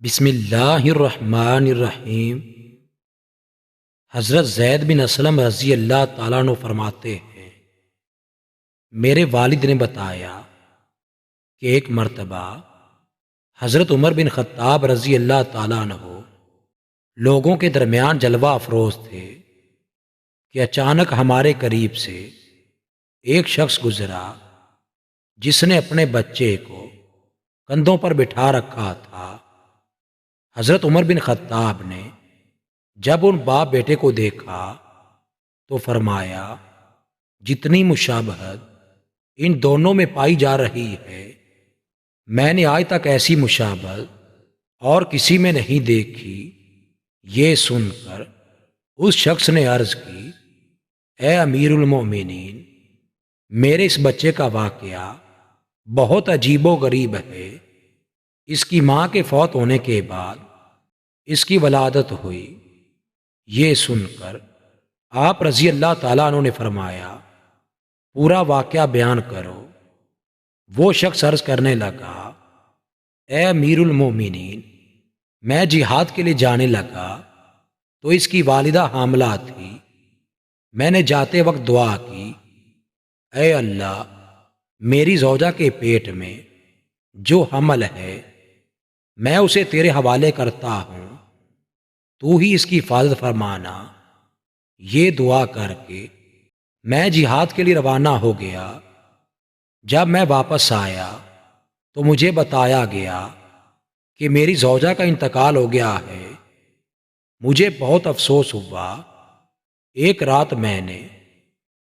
بسم اللہ الرحمن الرحیم۔ حضرت زید بن اسلم رضی اللہ تعالیٰ عنہ فرماتے ہیں، میرے والد نے بتایا کہ ایک مرتبہ حضرت عمر بن خطاب رضی اللہ تعالیٰ عنہ لوگوں کے درمیان جلوہ افروز تھے کہ اچانک ہمارے قریب سے ایک شخص گزرا جس نے اپنے بچے کو کندھوں پر بٹھا رکھا تھا۔ حضرت عمر بن خطاب نے جب ان باپ بیٹے کو دیکھا تو فرمایا، جتنی مشابہت ان دونوں میں پائی جا رہی ہے، میں نے آج تک ایسی مشابہت اور کسی میں نہیں دیکھی۔ یہ سن کر اس شخص نے عرض کی، اے امیر المومنین، میرے اس بچے کا واقعہ بہت عجیب و غریب ہے۔ اس کی ماں کے فوت ہونے کے بعد اس کی ولادت ہوئی۔ یہ سن کر آپ رضی اللہ تعالیٰ عنہ نے فرمایا، پورا واقعہ بیان کرو۔ وہ شخص عرض کرنے لگا، اے امیر المومنین، میں جہاد کے لیے جانے لگا تو اس کی والدہ حاملہ تھی۔ میں نے جاتے وقت دعا کی، اے اللہ، میری زوجہ کے پیٹ میں جو حمل ہے میں اسے تیرے حوالے کرتا ہوں، تو ہی اس کی حفاظت فرمانا۔ یہ دعا کر کے میں جہاد کے لیے روانہ ہو گیا۔ جب میں واپس آیا تو مجھے بتایا گیا کہ میری زوجہ کا انتقال ہو گیا ہے۔ مجھے بہت افسوس ہوا۔ ایک رات میں نے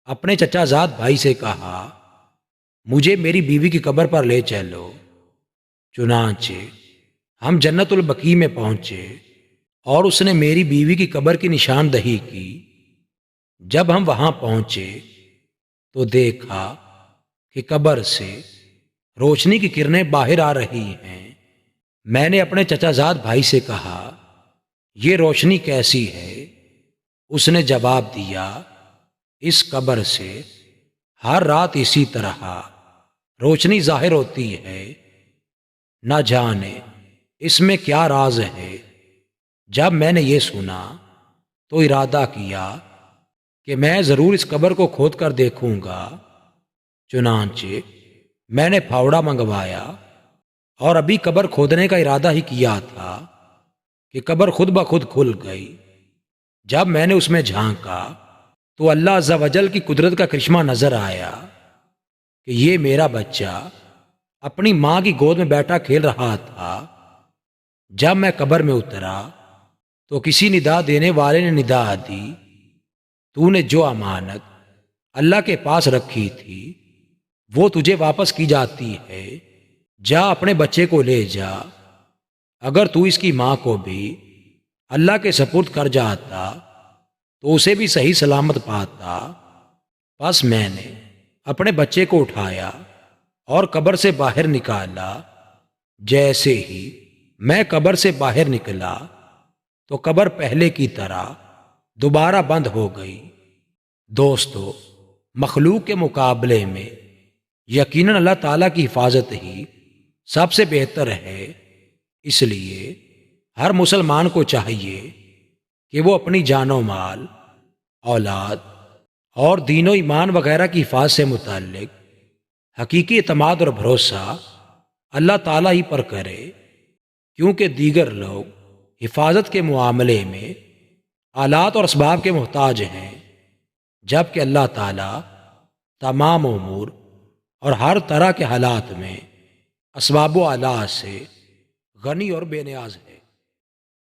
اپنے چچا زاد بھائی سے کہا، مجھے میری بیوی کی قبر پر لے چلو۔ چنانچہ ہم جنت البقیع میں پہنچے اور اس نے میری بیوی کی قبر کی نشاندہی کی۔ جب ہم وہاں پہنچے تو دیکھا کہ قبر سے روشنی کی کرنیں باہر آ رہی ہیں۔ میں نے اپنے چچا زاد بھائی سے کہا، یہ روشنی کیسی ہے؟ اس نے جواب دیا، اس قبر سے ہر رات اسی طرح روشنی ظاہر ہوتی ہے، نہ جانے اس میں کیا راز ہے۔ جب میں نے یہ سنا تو ارادہ کیا کہ میں ضرور اس قبر کو کھود کر دیکھوں گا۔ چنانچہ میں نے پھاوڑا منگوایا اور ابھی قبر کھودنے کا ارادہ ہی کیا تھا کہ قبر خود بخود کھل گئی۔ جب میں نے اس میں جھانکا تو اللہ عز و جل کی قدرت کا کرشمہ نظر آیا کہ یہ میرا بچہ اپنی ماں کی گود میں بیٹھا کھیل رہا تھا۔ جب میں قبر میں اترا تو کسی ندا دینے والے نے ندا دی، تو نے جو امانت اللہ کے پاس رکھی تھی وہ تجھے واپس کی جاتی ہے۔ جا اپنے بچے کو لے جا۔ اگر تو اس کی ماں کو بھی اللہ کے سپرد کر جاتا تو اسے بھی صحیح سلامت پاتا۔ پس میں نے اپنے بچے کو اٹھایا اور قبر سے باہر نکالا۔ جیسے ہی میں قبر سے باہر نکلا تو قبر پہلے کی طرح دوبارہ بند ہو گئی۔ دوستو، مخلوق کے مقابلے میں یقیناً اللہ تعالیٰ کی حفاظت ہی سب سے بہتر ہے۔ اس لیے ہر مسلمان کو چاہیے کہ وہ اپنی جان و مال، اولاد اور دین و ایمان وغیرہ کی حفاظت سے متعلق حقیقی اعتماد اور بھروسہ اللہ تعالیٰ ہی پر کرے، کیونکہ دیگر لوگ حفاظت کے معاملے میں آلات اور اسباب کے محتاج ہیں، جبکہ اللہ تعالیٰ تمام امور اور ہر طرح کے حالات میں اسباب و آلات سے غنی اور بے نیاز ہے۔